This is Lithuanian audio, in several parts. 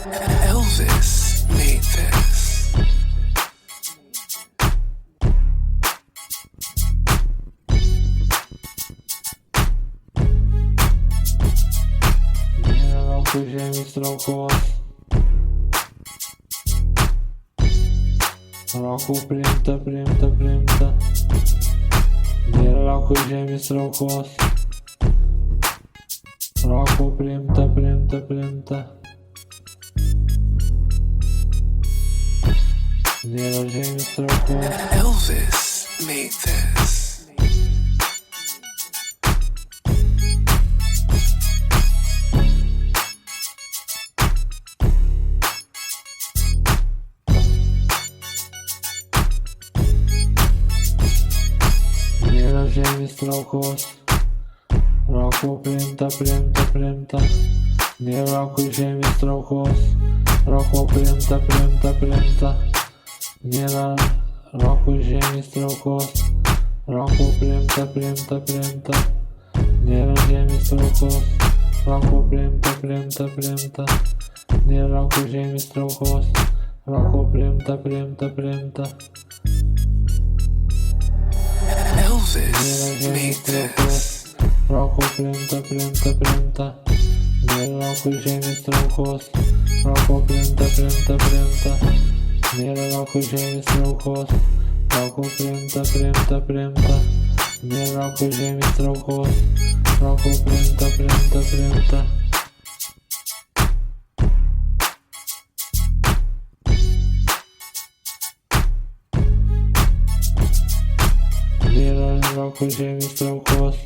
Elvis made this. Nėra žemės traukos. Rokų priimta. Nėra žemės traukos. Rokų priimta. Nėra žemės traukos. Elvis made this. Nėra žemės traukos. Rokų priimta. Nėra žemės traukos. Rokų priimta. Nėra žemės traukos. Rokų priimta. Nėra žemės traukos. Rokų priimta. Nėra žemės traukos. Rokų priimta. Elvis made this. Rokų priimta. Nėra žemės traukos. Rokų priimta. Nėra žemės traukos. Rokų priimta. Nėra žemės traukos. Rokų priimta. Nėra žemės traukos.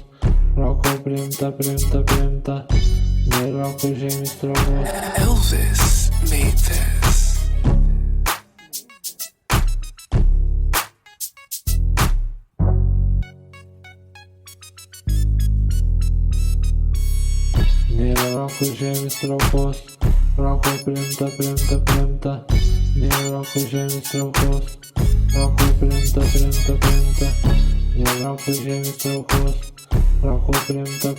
Rokų priimta. Nėra žemės traukos. Elvis made this. Nėra žemės traukos. Rokų priimta. Nėra žemės traukos. Rokų priimta. Nėra žemės traukos. Rokų priimta.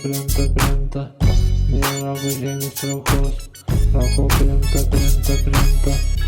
Nėra žemės traukos. Rokų priimta.